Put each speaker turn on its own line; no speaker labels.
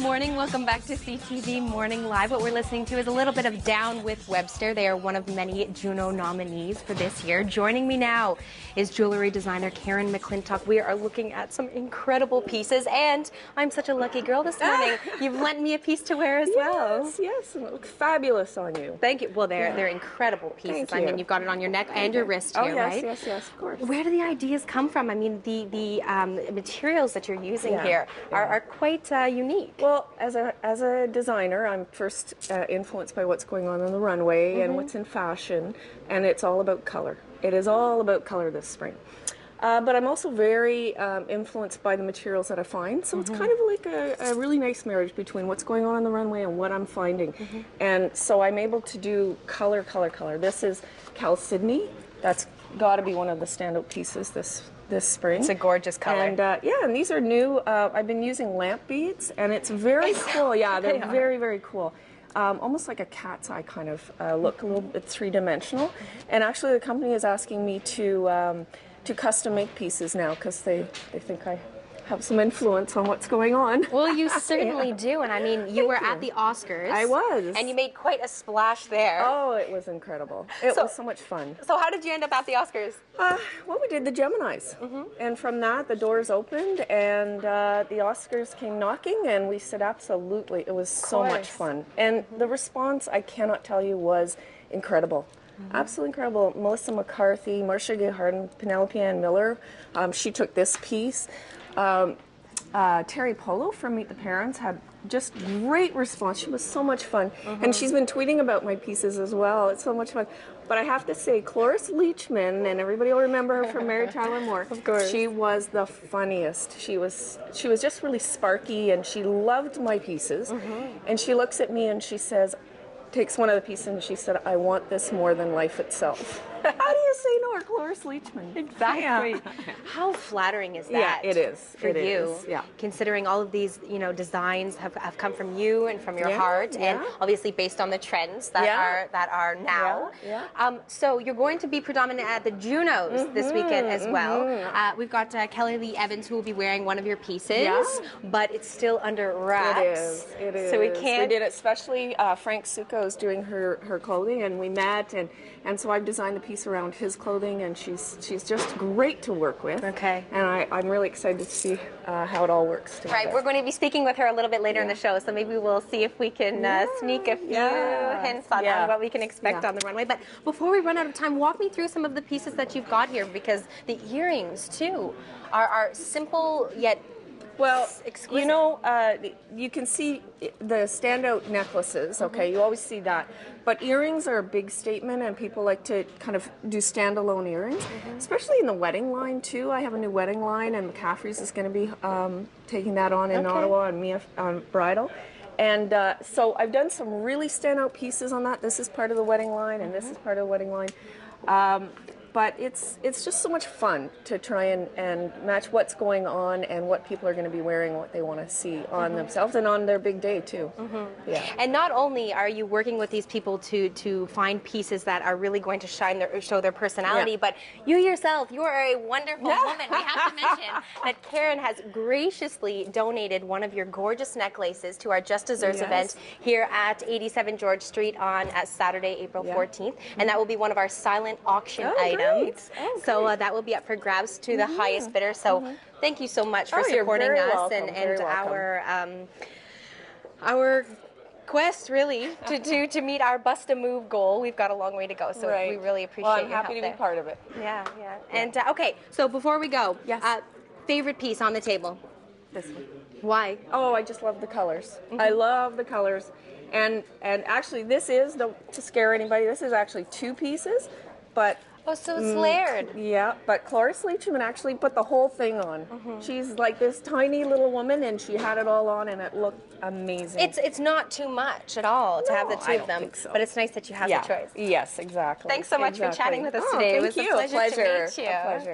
morning. Welcome back to CTV Morning Live. What we're listening to is a little bit of Down with Webster. They are one of many Juno nominees for this year. Joining me now is jewelry designer Karen McClintock. We are looking at some incredible pieces, and I'm such a lucky girl this morning. You've lent me a piece to wear as well.
Yes, and it looks fabulous on you.
Thank you. Well, they're incredible pieces.
Thank you.
I mean, you've got it on your neck and your wrist here, right?
Yes, of course.
Where do the ideas come from? I mean, the materials that you're using here are quite unique.
Well, as a designer, I'm first influenced by what's going on the runway and what's in fashion, and it's all about color. It is all about color this spring. But I'm also very influenced by the materials that I find, so it's kind of like a really nice marriage between what's going on the runway and what I'm finding. And so I'm able to do color. This is Cal Sydney. That's got to be one of the standout pieces this spring.
It's a gorgeous color.
And and these are new. I've been using lamp beads, and it's very cool. Yeah, they're very cool. Almost like a cat's eye kind of look, a little bit three-dimensional. And actually, the company is asking me to custom make pieces now because they think I have some influence on what's going on.
Well, you certainly do, and I mean, you were at the Oscars.
I was.
And you made quite a splash there.
Oh, it was incredible. It was so much fun.
So how did you end up at the Oscars?
Well, we did the Geminis. And from that, the doors opened, and the Oscars came knocking, and we said absolutely. It was so much fun. And the response, I cannot tell you, was incredible. Absolutely incredible. Melissa McCarthy, Marcia Gay Harden, Penelope Ann Miller, she took this piece. Terry Polo from Meet the Parents had just great response. She was so much fun. And she's been tweeting about my pieces as well. It's so much fun. But I have to say, Cloris Leachman, and everybody will remember her from Mary Tyler Moore. Of course. She was the funniest. She was just really sparky, and she loved my pieces. And she looks at me and she says, takes one of the pieces and she said, "I want this more than life itself." How do you say no to Cloris Leachman?
Exactly. How flattering is that?
Yeah, it is.
For you.
Yeah. Considering
all of these, designs have come from you and from your heart, and obviously based on the trends that are now. So you're going to be predominant at the Junos this weekend as well. We've got Kelly Lee Evans who will be wearing one of your pieces, but it's still under wraps.
It is.
So we can't.
We did it, especially Frank Succo is doing her clothing, and we met, and so I've designed the piece around his clothing, and she's just great to work with. Okay. And I'm really excited to see how it all works together.
Right, we're going to be speaking with her a little bit later in the show, so maybe we'll see if we can sneak a few hints on what we can expect on the runway. But before we run out of time, walk me through some of the pieces that you've got here, because the earrings too are simple yet exquisite.
You can see the standout necklaces, you always see that. But earrings are a big statement, and people like to kind of do standalone earrings, especially in the wedding line too. I have a new wedding line, and McCaffrey's is going to be taking that on in Ottawa, and Mia Bridal. And so I've done some really standout pieces on that. This is part of the wedding line, and this is part of the wedding line. But it's just so much fun to try and match what's going on and what people are going to be wearing, what they want to see on themselves and on their big day too.
And not only are you working with these people to find pieces that are really going to show their personality, but you yourself, you are a wonderful woman. We have to mention that Karen has graciously donated one of your gorgeous necklaces to our Just Desserts event here at 87 George Street on Saturday, April 14th, and that will be one of our silent auction items. So that will be up for grabs to the highest bidder. So thank you so much for supporting us and our quest really to meet our bust a move goal. We've got a long way to go, so we really appreciate your help.
I'm happy to be part of it.
And okay, so before we go, favorite piece on the table?
This one.
Why?
Oh, I just love the colors. I love the colors, and actually this is, to scare anybody, this is actually two pieces, but
so it's layered.
Yeah, but Cloris Leachman actually put the whole thing on. She's like this tiny little woman, and she had it all on, and it looked amazing.
It's not too much at all to have the two of them, but it's nice that you have the choice.
Yes, exactly.
Thanks so much for chatting with us today. It was a pleasure to meet you.